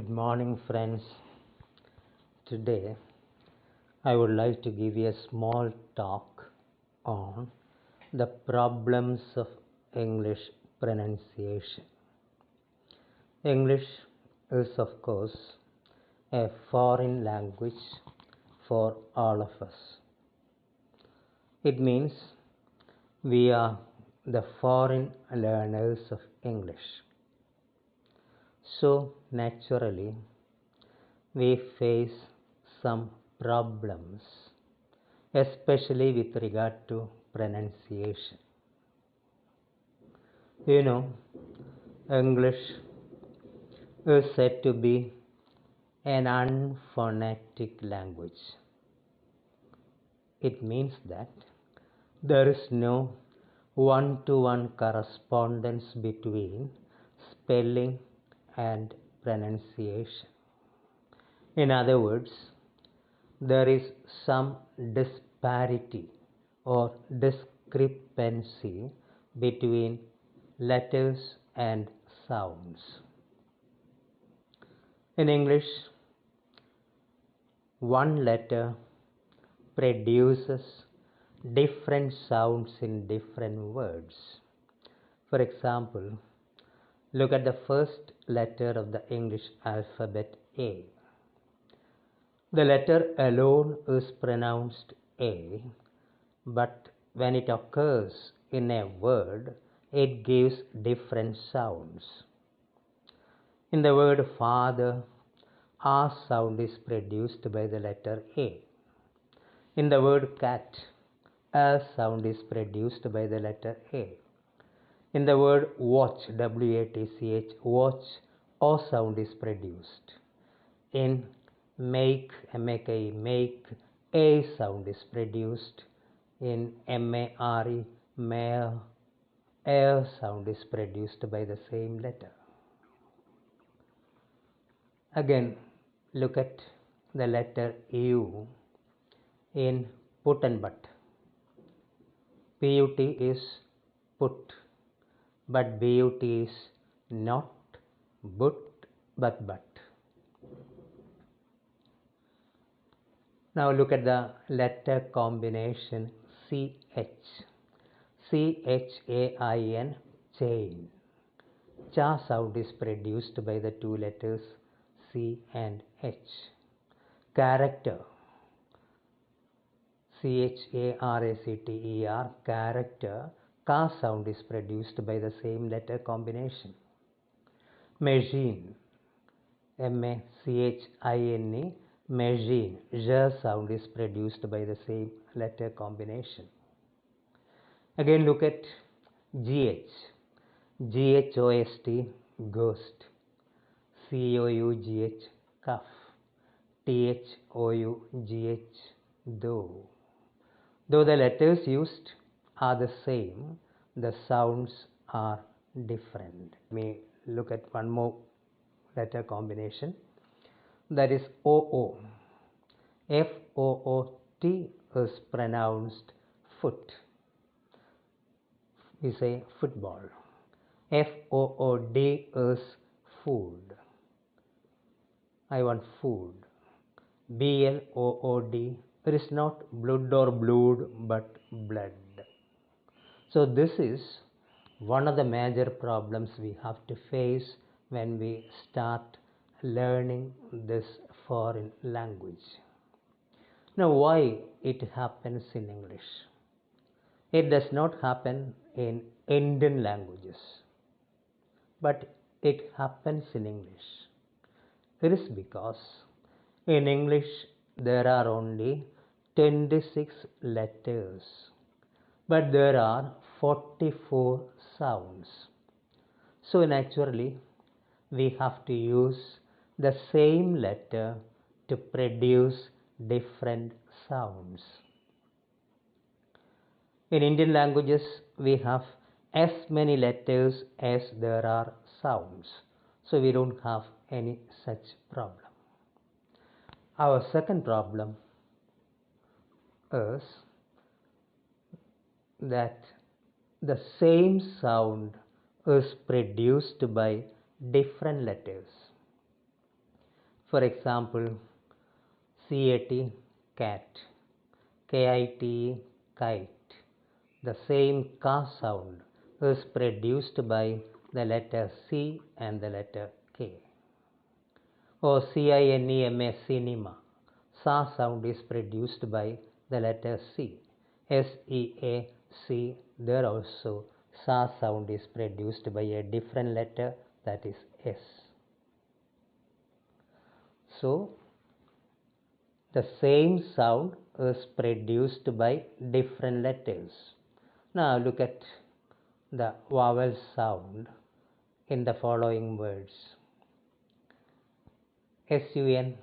Good morning, friends. Today I would like to give you a small talk on the problems of English pronunciation. English is, of course, a foreign language for all of us. It means we are the foreign learners of English. So, naturally, we face some problems, especially with regard to pronunciation. You know, English is said to be an unphonetic language. It means that there is no one-to-one correspondence between spelling and pronunciation. In other words, there is some disparity or discrepancy between letters and sounds. In English, one letter produces different sounds in different words. For example, look at the first letter of the English alphabet, A. The letter alone is pronounced A, but when it occurs in a word, it gives different sounds. In the word father, R sound is produced by the letter A. In the word cat, A sound is produced by the letter A. In the word watch, W-A-T-C-H, watch, O sound is produced. In make, M-A-K-E, make, A sound is produced. In M-A-R-E, mare, air sound is produced by the same letter. Again, look at the letter U in put and but. P-U-T is put, but B-U-T is not but, but. Now look at the letter combination CH. C-H-A-I-N, chain. Cha sound is produced by the two letters C and H. Character. C-H-A-R-A-C-T-E-R, character. Ka sound is produced by the same letter combination. Machine. M-A-C-H-I-N-E, machine. J sound is produced by the same letter combination. Again look at GH. G-H-O-S-T, ghost. C-O-U-G-H, cough. T-H-O-U-G-H, though. Though the letters used are the same, the sounds are different. Let me look at one more letter combination. That is O-O. F-O-O-T is pronounced foot. We say football. F-O-O-D is food. I want food. B-L-O-O-D, it is not blood or blood but blood. So this is one of the major problems we have to face when we start learning this foreign language. Now why it happens in English? It does not happen in Indian languages, but it happens in English. It is because in English there are only 26 letters, but there are 44 sounds. So naturally, we have to use the same letter to produce different sounds. In Indian languages, we have as many letters as there are sounds. So we don't have any such problem. Our second problem is that the same sound is produced by different letters. For example, CAT, cat, KITE, kite. The same ka sound is produced by the letter C and the letter K. Or CINEMA, cinema. Sa sound is produced by the letter C. SEAC, there also sa sound is produced by a different letter, that is S. So, the same sound is produced by different letters. Now look at the vowel sound in the following words. SUN,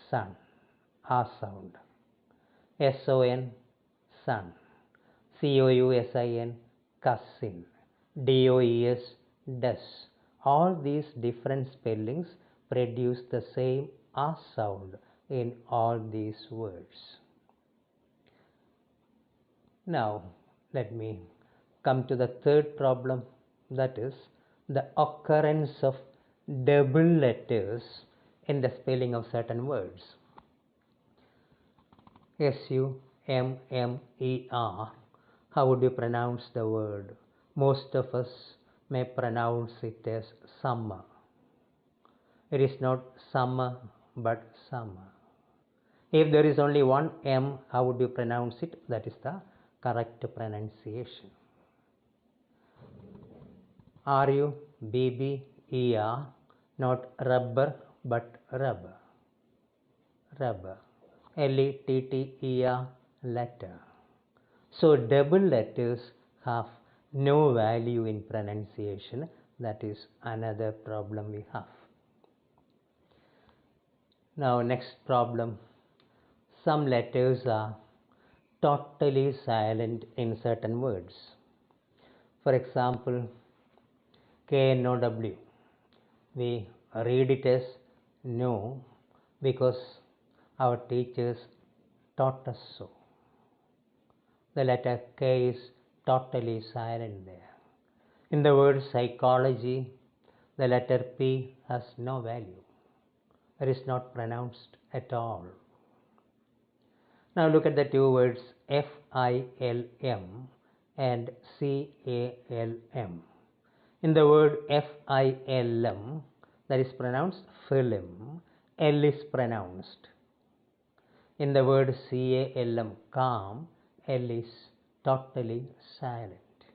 sun, A sound. SON, sun. COUSIN, cousin. DOES, does. All these different spellings produce the same A sound in all these words. Now, let me come to the third problem, that is the occurrence of double letters in the spelling of certain words. SUMMER, how would you pronounce the word? Most of us may pronounce it as summer. It is not summer but summer. If there is only one M, how would you pronounce it? That is the correct pronunciation. RUBBER, not rubber but rubber. Rubber. LETTER, letter. So double letters have no value in pronunciation. That is another problem we have. Now next problem. Some letters are totally silent in certain words. For example, KNOW. We read it as no because our teachers taught us so. The letter K is totally silent there. In the word psychology, the letter P has no value. It is not pronounced at all. Now look at the two words FILM and CALM. In the word FILM, that is pronounced film, L is pronounced. In the word CALM, calm, L is totally silent.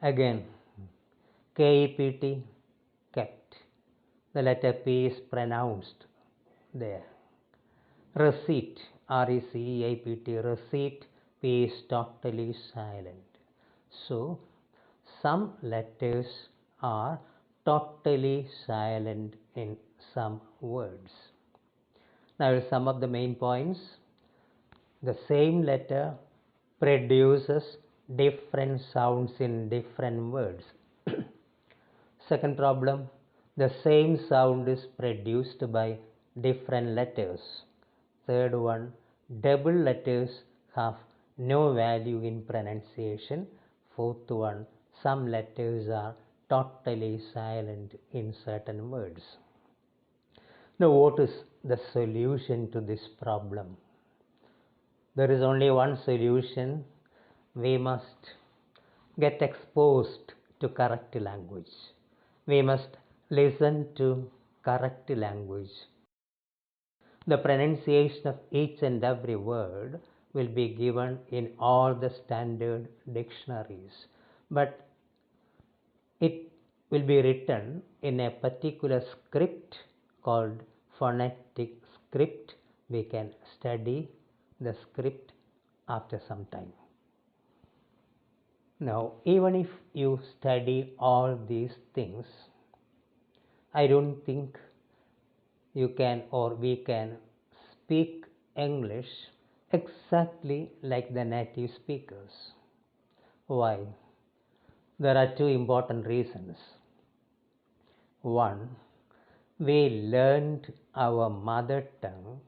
Again, KEPT, kept. The letter P is pronounced there. Receipt, RECEIPT, receipt, P is totally silent. So, some letters are totally silent in some words. Now, I will sum up the main points. The same letter produces different sounds in different words. Second problem, the same sound is produced by different letters. Third one, double letters have no value in pronunciation. Fourth one, some letters are totally silent in certain words. Now, what is the solution to this problem? There is only one solution. We must get exposed to correct language. We must listen to correct language. The pronunciation of each and every word will be given in all the standard dictionaries, but it will be written in a particular script called phonetic script. We can study the script after some time. Now, even if you study all these things, I don't think you can or we can speak English exactly like the native speakers. Why? There are two important reasons. One, we learned our mother tongue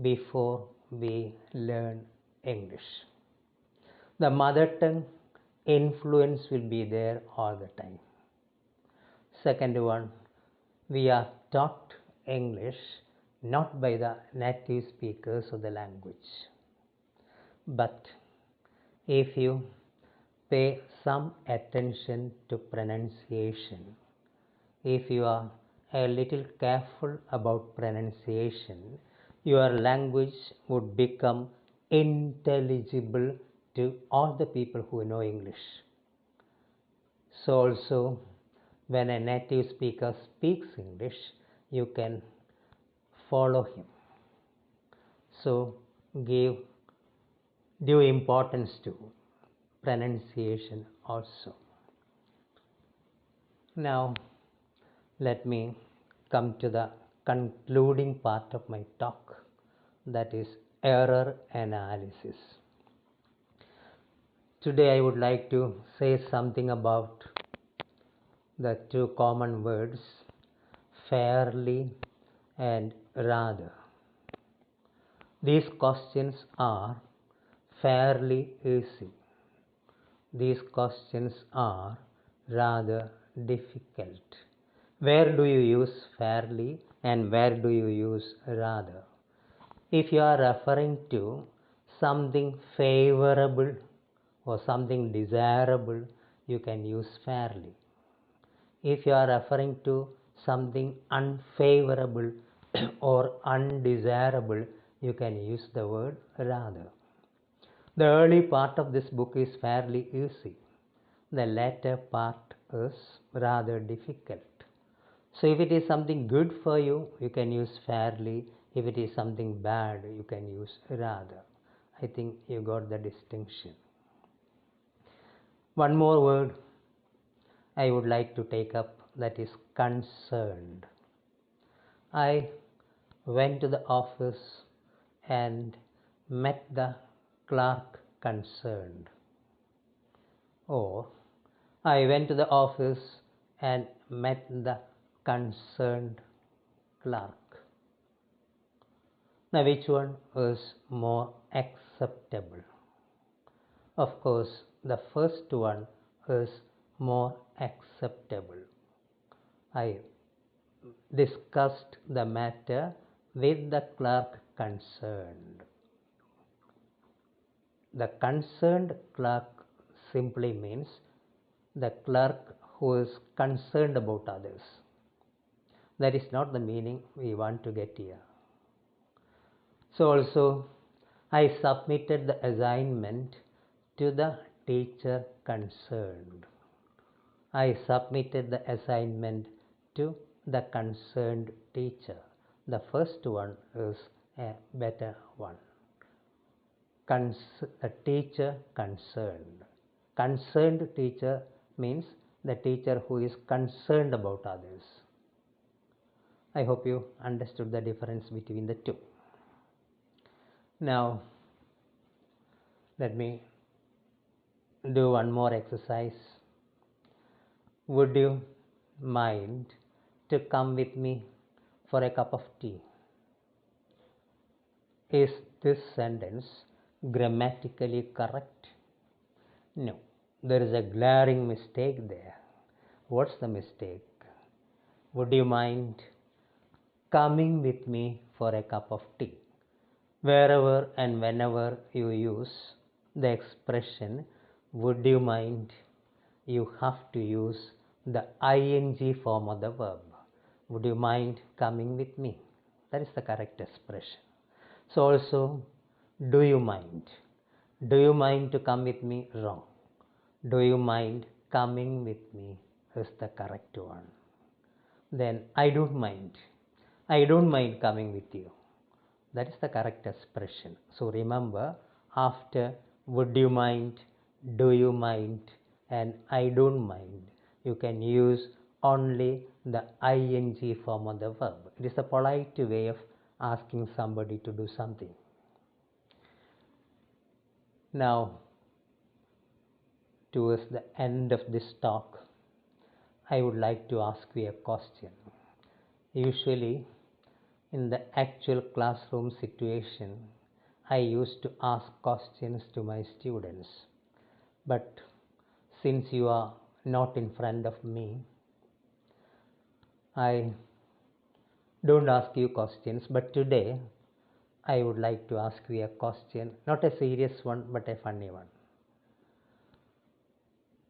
before we learn English. The mother tongue influence will be there all the time. Second one, we are taught English not by the native speakers of the language. But if you pay some attention to pronunciation, if you are a little careful about pronunciation, your language would become intelligible to all the people who know English. So also, when a native speaker speaks English, you can follow him. So give due importance to pronunciation also. Now let me come to the concluding part of my talk, that is error analysis. Today I would like to say something about the two common words fairly and rather. These questions are fairly easy. These questions are rather difficult. Where do you use fairly and where do you use rather? If you are referring to something favorable or something desirable, you can use fairly. If you are referring to something unfavorable or undesirable, you can use the word rather. The early part of this book is fairly easy. The latter part is rather difficult. So if it is something good for you, you can use fairly. If it is something bad, you can use rather. I think you got the distinction. One more word I would like to take up, that is concerned. I went to the office and met the clerk concerned. Or I went to the office and met the concerned clerk. Now which one is more acceptable? Of course, the first one is more acceptable. I discussed the matter with the clerk concerned. The concerned clerk simply means the clerk who is concerned about others. That is not the meaning we want to get here. So also, I submitted the assignment to the teacher concerned. I submitted the assignment to the concerned teacher. The first one is a better one. The teacher concerned. Concerned teacher means the teacher who is concerned about others. I hope you understood the difference between the two. Now, let me do one more exercise. Would you mind to come with me for a cup of tea? Is this sentence grammatically correct? No. There is a glaring mistake there. What's the mistake? Would you mind coming with me for a cup of tea? Wherever and whenever you use the expression would you mind, you have to use the ing form of the verb. Would you mind coming with me? That is the correct expression. So also, do you mind? Do you mind to come with me? Wrong. Do you mind coming with me is the correct one. Then I don't mind. I don't mind coming with you. That is the correct expression. So remember, after would you mind, do you mind, and I don't mind, you can use only the ing form of the verb. It is a polite way of asking somebody to do something. Now, towards the end of this talk, I would like to ask you a question. Usually, in the actual classroom situation, I used to ask questions to my students. But since you are not in front of me, I don't ask you questions, but today I would like to ask you a question, not a serious one, but a funny one.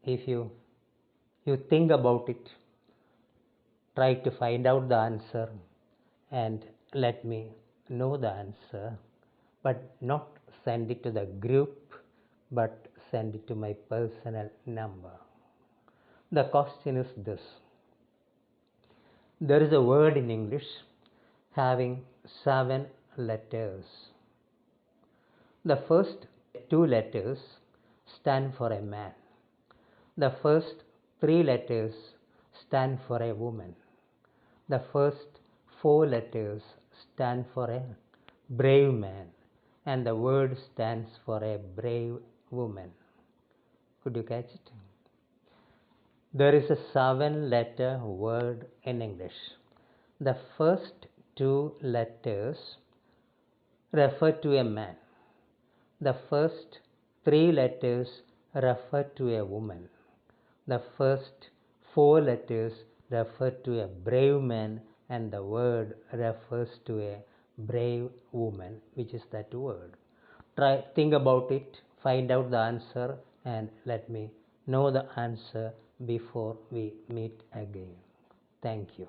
If you think about it, try to find out the answer and let me know the answer, but not send it to the group, but send it to my personal number. The question is this: there is a word in English having 7 letters. The first 2 letters stand for a man. The first 3 letters stand for a woman. The first 4 letters stand for a brave man, and the word stands for a brave woman. Could you catch it? There is a 7-letter word in English. The first 2 letters refer to a man. The first 3 letters refer to a woman. The first 4 letters refer to a brave man, and the word refers to a brave woman, which is that word. Think about it, find out the answer, and let me know the answer before we meet again. Thank you.